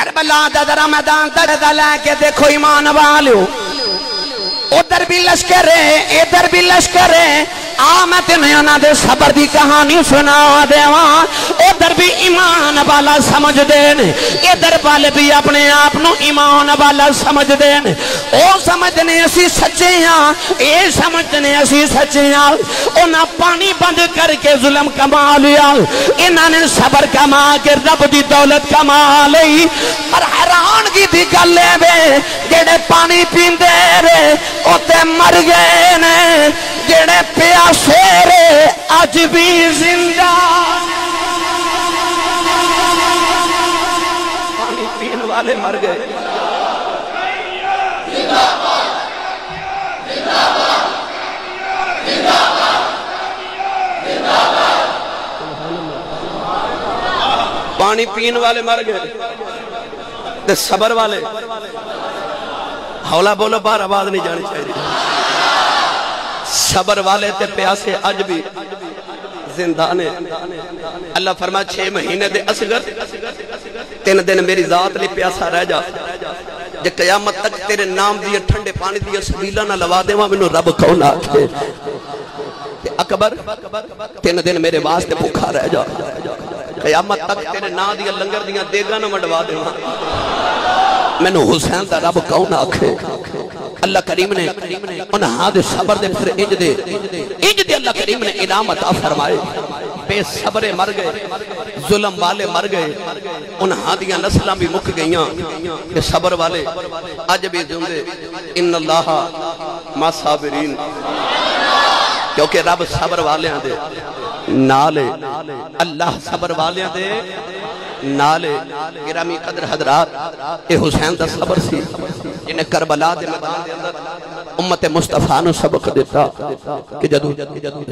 کربلا دا ذرا میدان دا لے کے دیکھو ایمان والو، ادھر بھی لشکر ہے ادھر بھی لشکر ہے، میں تمہیں انہاں دے صبر دی کہانی سنا دیواں، ادھر بھی ایمان والا سمجھ دین، ادھر والے بھی اپنے آپ نو ایمان والا سمجھ دین، او سمجھنے اسی سچے ہاں، اے سمجھنے اسی سچے ہاں، انہاں پانی بند کر کے ظلم کما لیا، انہاں نے صبر کما کے رب دی دولت کما لئی، اور حیرانگی دی گلے بے جڑے پانی پیندے رے اوتے مر گئے نے، جڑے پیاسے رے آج بھی زندہ، پانی پین والے مر گئے، پانی پین والے مر گئے، تے صبر والے ہولا بولو بار آواز نہیں جانی چاہیے، صبر والے تے پیاسے آج بھی زندہ نے۔ اللہ فرمایا 6 مہینے دے اصغر 3 دن میری ذات لی پیاسا رہ جا، جے قیامت تک تیرے نام دیا ٹھنڈے پانی دیا سبیلہ نہ لوا دے وہاں منو رب کون آکھے، اکبر 3 دن میرے واسطے بھوکھا رہ جا، قیامت تک تیرے نام دیا لنگر دیا دیگا نہ مڈوا دے وہاں منو حسین دا رب کون آکھے۔ اللہ کریم نے انہاں دے صبر دے پھر انج دے اللہ کریم نے انعام عطا فرمائے، بے صبرے مر گئے، ظلم والے مر گئے، انہاں دیاں نسلاں بھی مک گئیاں، کہ صبر والے آج بھی زندے، ان اللہ ما صابرین، کیونکہ رب صبر والے دے نالے، اللہ صبر والے دے نالے۔ گرامی قدر حضرات، اے حسین دا صبر سی جنہیں کربلا دے میدان دے اندر امت مصطفیٰ نے سبق دیتا کہ جدو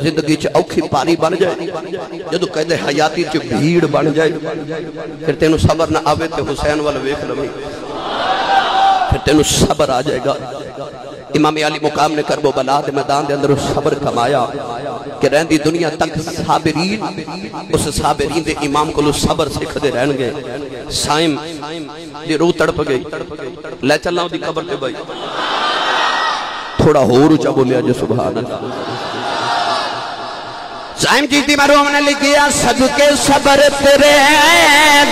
زندگی چ اوکھی پاری بن جائے، جدو قید حیاتی چ بھیڑ بن جائے، پھر تینوں صبر نہ آوے تے حسین والا ویکھ لویں، پھر تینوں صبر آ جائے گا۔ امام علی مقام نے کرب و بلا دے میدان دے اندر صبر کمایا کہ رہندی دنیا تک صابرین، اس صابرین دے امام کو لو صبر سکھ دے رہن گے۔ سائم دی روح تڑپ گئی، لے چلنا ہوں دی قبر تے بھائی، تھوڑا ہو رو چا بولیا جو سبحان اللہ۔ سائم جیتی مرحوم نے لکھیا صدقے صبر تیرے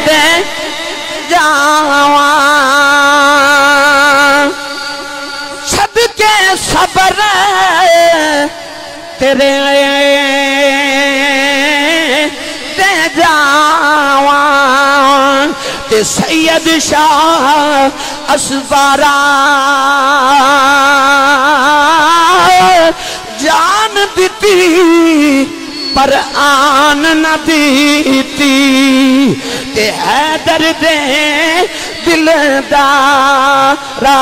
دے جاواں، صدقے صبر تیرے دے جاواں، تے سید شاہ اسبارا جان دیتی پر آن نہ دیتی، تے حیدر دے دل دارا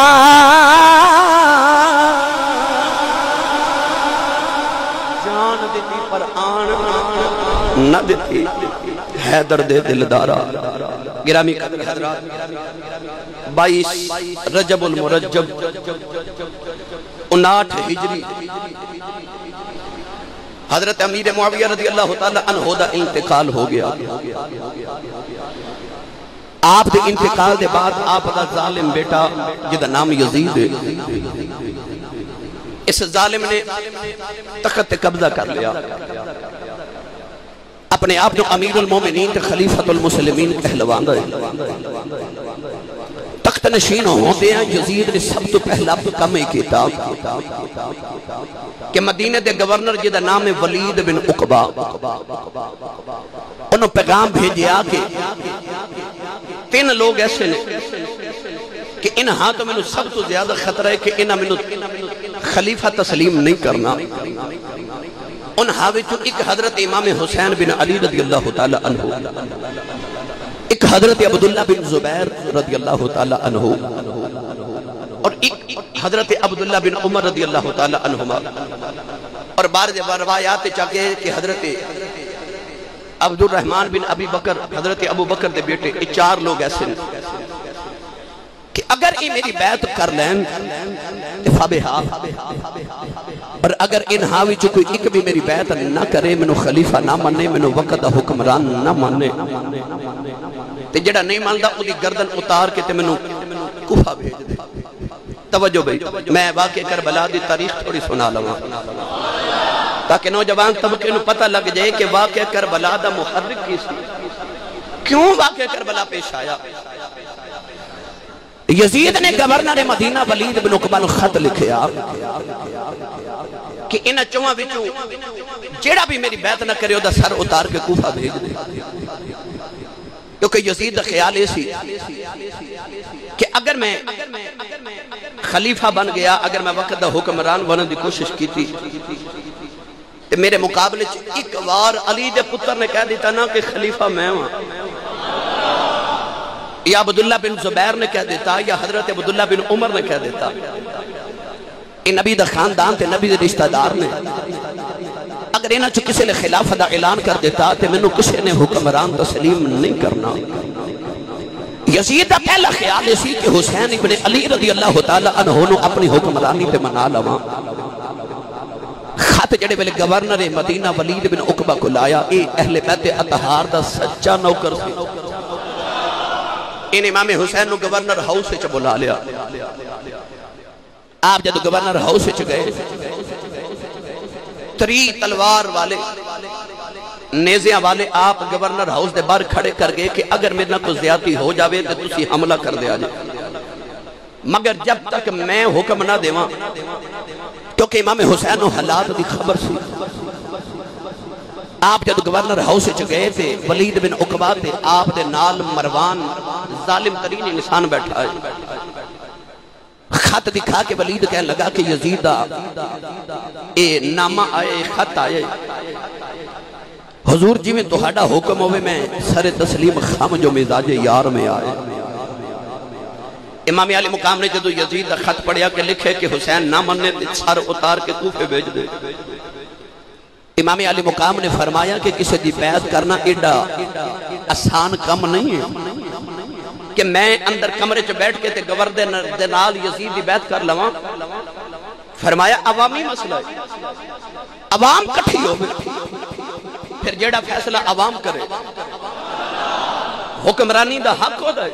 جان دیتی پر آن نہ دیتی، حیدر دے دل دارا۔ گرامی قدر حضرات، 22 رجب المرجب 59 ہجری، حضرت امیر معاویہ رضی اللہ تعالی عنہ دا انتقال ہو گیا۔ آپ دے انتقال دے بعد آپ دا ظالم بیٹا جدا نام یزید ہے، اس ظالم نے تخت قبضہ کر لیا، اپنے آپ جو امیر المومنین تے خلیفۃ المسلمین کہلوان دے، تخت نشین ہوتے ہیں۔ یزید نے سب تو پہلا کم ہی کتاب کہ مدینہ دے گورنر جدا نام ولید بن عقبہ، انہوں پیغام بھیجیا کہ 3 لوگ ایسے نے کہ انہاں تو میں سب تو زیادہ خطرہ ہے کہ انہاں میں خلیفہ تسلیم نہیں کرنا۔ انہاں وچوں ایک حضرت امام حسین بن علی رضی اللہ تعالی عنہ، ایک حضرت عبداللہ بن زبیر رضی اللہ تعالی عنہ، اور ایک حضرت عبداللہ بن عمر رضی اللہ تعالی عنہما، اور بعض روایات چاہتے ہیں کہ حضرت عبد الرحمن بن ابی بکر، حضرت ابو بکر دے بیٹے، یہ 4 لوگ ایسے ہیں کہ اگر یہ میری بیعت کر لین فابہا، اور اگر انہاں وچوں کوئی ایک بھی میری بیعت نہ کرے، منو خلیفہ نہ منے، منو وقت حکمران نہ منے، تے تے جڑا نہیں ماندا اودی گردن اتار کے تے مینوں کوفہ بھیج دے۔ توجہ بھائی، میں واقعہ کربلا دی تاریخ تھوڑی سنا لواں تاکہ نوجوان طبقے نوں پتہ لگ جائے کہ واقعہ کربلا دا محرک کی سی، کیوں واقعہ کربلا پیش آیا۔ یزید نے گورنر مدینہ ولید بن عقبہ نوں خط لکھیا کہ انہاں چواں وچوں جیڑا بھی میری بیعت نہ کرے دا سر اتار کے کوفہ بھیج دے، کیونکہ یزید دا خیال ایسی کہ اگر میں خلیفہ بن گیا، اگر میں وقت دا حکمران بننے دی کوشش کی تھی تو میرے مقابلے ایک وار علی دے پتر نے کہہ دیتا نا کہ خلیفہ میں ہوں، یا عبداللہ بن زبیر نے کہہ دیتا، یا حضرت عبداللہ بن عمر نے کہہ دیتا، یہ نبی دا خاندان تے نبی دے رشتہ دار نے، اگر انہاں چو کسی نے خلافہ دا اعلان کر دیتا تے میں نو کسی نے حکمران تسلیم نہیں کرنا۔ یزید دا پہلا خیال اسی کہ حسین ابن علی رضی اللہ تعالیٰ عنہ نو اپنی حکمرانی تے منا لواں۔ خط جڑے ویلے گورنر مدینہ ولید بن عقبہ کو لایا، اے اہل بیت اطہار دا سچا نوکر سی۔ ان امام حسین نو گورنر ہاؤس وچ بلا لیا۔ آپ جب گورنر ہاؤس وچ گئے، 3 تلوار والے نیزیاں والے آپ گورنر ہاؤس دے باہر کھڑے کر گئے کہ اگر میرے نہ کوئی زیادتی ہو جاوے تو تسی حملہ کر دیا جائے، مگر جب تک میں حکم نہ دیواں، کیونکہ امام حسین و حالات دی خبر سی۔ آپ جب گورنر ہاؤس وچ گئے تھے، ولید بن عقبہ تے آپ دے نال مروان ظالم ترین انسان بیٹھا ہے، خط دکھا کے ولید کہنے لگا کہ یزیدہ اے نامہ آئے، خط آئے، حضور جی میں تہاڈا حکم ہوئے میں سر تسلیم خام جو مزاج یار میں آئے۔ امام علی مقام نے جدو یزید خط پڑھیا کہ لکھے کہ حسین نہ مننے سر اتار کے کوفے بھیج دے۔ امام علی مقام نے فرمایا کہ کسی دی بیعت کرنا ایڈا آسان کم نہیں ہے کہ میں اندر کمرے چ بیٹھ کے تے گورنر دے نال یزید دی بیعت کر لواں۔ فرمایا عوامی مسئلہ ہے، عوام کٹھی ہو پھر جیڑا فیصلہ عوام کرے حکمرانی دا حق ہوتا ہے۔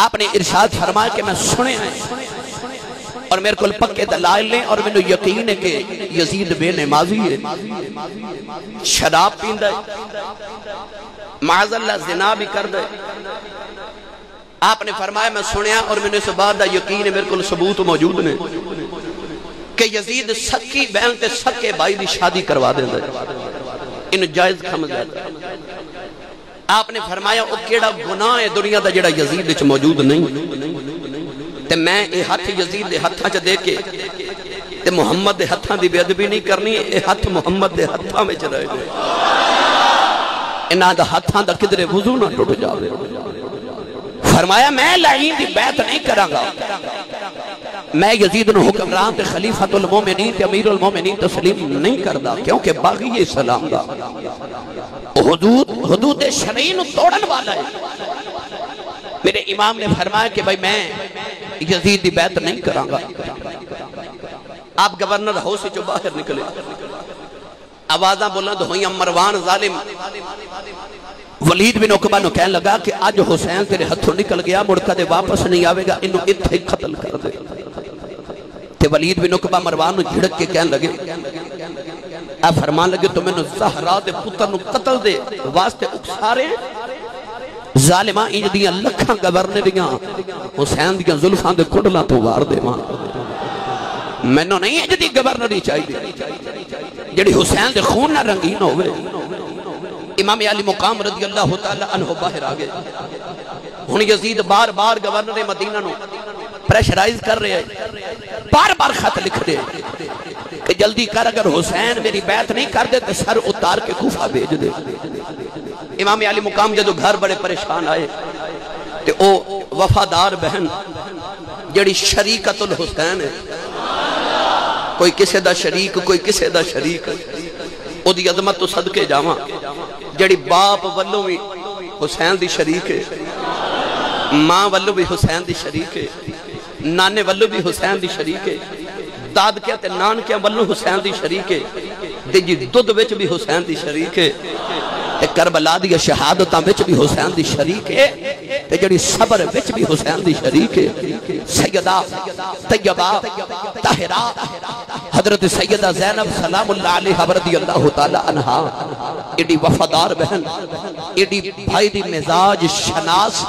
آپ نے ارشاد فرمایا کہ میں سنے ہیں اور میرے کو پکے دلائل لیں اور میں یقین ہے کہ یزید بے نمازی ہے، شراب پیندہ ہے، معاذ اللہ زنا بھی کر دے۔ آپ نے فرمایا میں سنیا اور میں نے اس بات دا یقین ہے، میرے کو ثبوت موجود نے کہ یزید سکی بہن تے سکے بھائی دی شادی کروا دے دے، انہوں جائز سمجھ جاتا ہے۔ آپ نے فرمایا او کیڑا گناہ ہے دنیا دا جڑا یزید وچ موجود نہیں، تے میں اے ہاتھ یزید دے ہتھاں چ دے کے تے محمد دے ہتھاں دی بے ادبی نہیں کرنی، اے ہاتھ محمد دے ہتھاں وچ رہے دے، انہاں دا ہتھاں دا کدرے وضو نہ ٹوٹ جاوے۔ فرمایا میں لعین دی بیعت نہیں کراں گا، میں یزید نو حکمران تے خلیفۃ المومنین تے امیر المومنین تسلیم نہیں کردا، کیونکہ باغی اسلام دا حدود شرعی نو توڑن والا ہے۔ میرے امام نے فرمایا کہ بھائی میں یزید دی بیعت نہیں کراں گا۔ آپ گورنر ہاؤس سے جو باہر نکلے، آوازاں بلند ہوئیں، مروان ظالم ولید بن عقبہ نو کہنے لگا کہ آج حسین تیرے ہتھوں نکل گیا، مڑکا دے واپس نہیں آوے گا، انہوں اتھے قتل کر دے۔ تے ولید بن عقبہ مروان نو جھڑک کے کہنے لگے، اے فرمان لگے تو میں نو زہرا دے پتر نو قتل دے واسطے اکسارے، ظالمہ انج دیاں لکھاں گورنریاں حسین دیاں ظلفاں دے کڑلاں تو وار دے ماں، میں نو نہیں انج دی گورنری چاہیے جڑی حسین دے خون نہ رنگین ہوئے۔ امام علی مقام رضی اللہ تعالیٰ عنہ باہر آگئے، ہن یزید بار بار گورنر مدینہ نو پریشرائز کر رہے ہیں، بار بار خط لکھ رہے ہیں کہ جلدی کر، اگر حسین میری بیعت نہیں کر دے تو سر اتار کے کوفہ بھیج دے۔ امام علی مقام جدو گھر بڑے پریشان آئے تے او وفادار بہن جڑی شریکت الحسین ہے، کوئی کسے دا شریک کوئی کسے دا شریک، او دی عظمت تو صدقے جاواں، جڑی باپ والوں بھی حسین دی شریک ہے، ماں والوں بھی حسین دی شریک ہے، نانے والوں بھی حسین دی شریک ہے، دادکیاں تے نانکیاں والوں حسین دی شریک ہے، تے جی دودھ وچ بھی حسین دی شریک ہے۔ تے کربلا دی شہادتاں وچ بھی حسین دی شریک ہے تے جڑی صبر وچ بھی حسین دی شریک ہے سیدہ طیبہ طاہرہ حضرت سیدہ زینب سلام اللہ علیہ رضی اللہ تعالی عنہا ایڈی وفادار بہن ایڈی بھائی دی مزاج شناس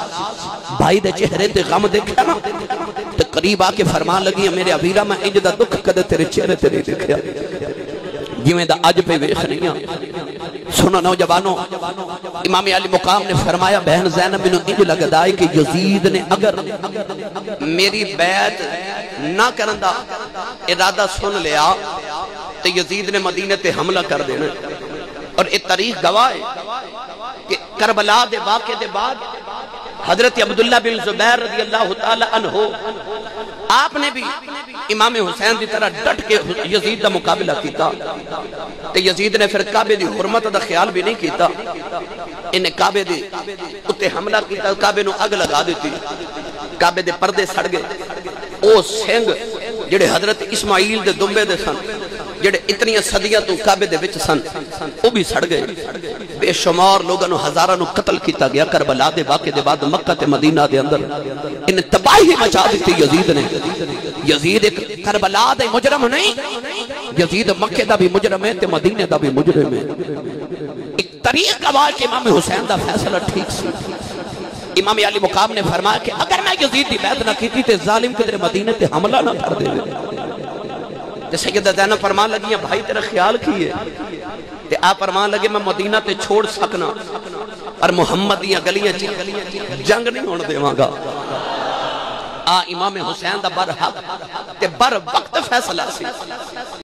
بھائی دے چہرے تے غم دیکھا نا تے قریب آ کے فرمان لگی میرے ابیرہ میں انج دا دکھ کدے تیرے چہرے تے نہیں دیکھیا جویں دا اج پہ ویکھ نہیں سنو نوجوانوں امام علی مقام نے فرمایا بہن زینب بنو انج لگدا ہے کہ یزید نے اگر میری بیعت نہ کرندا ارادہ سن لیا تو یزید نے مدینہ تے حملہ کر دینا اور یہ تاریخ گواہ ہے کہ کربلا دے واقعے دے بعد حضرت عبداللہ بن زبیر رضی اللہ تعالی عنہ آپ نے بھی امام حسین دی طرح ڈٹ کے یزید دا مقابلہ کیتا کہ یزید نے پھر کعبے دی حرمت دا خیال بھی نہیں کیتا انہیں کعبے دی اتے حملہ کیتا کعبے نو اگ لگا دیتی کعبے دے پردے سڑ گئے او سنگ جڑے حضرت اسماعیل دے دمبے دے سن جڑے اتنی صدیاں تو کعبے دے وچ سن وہ بھی سڑ گئے بے شمار لوگوں ہزاراں قتل کیتا گیا کربلا دے واقعے دے بعد مکہ تے مدینہ دے اندر ان تباہی مچا دیتی یزید نے یزید ایک کربلا دے مجرم نہیں یزید مکہ دا بھی مجرم ہے تے مدینہ دا بھی مجرم ہے ایک طریق گواہ کہ امام حسین دا فیصلہ ٹھیک سی امام علی مقام نے فرمایا کہ اگر میں یزید دی بیعت نہ کیتی تے ظالم قدر مدینہ تے حملہ نہ کر دے تے سیدہ زینب فرمان لگی ہیں بھائی تیرا خیال کیے تے آپ فرمان لگے میں مدینہ تے چھوڑ سکنا اور محمد دیاں گلیاں جنگ نہیں ہونے دے گا امام حسین دا بر حق تے بر وقت فیصلہ سی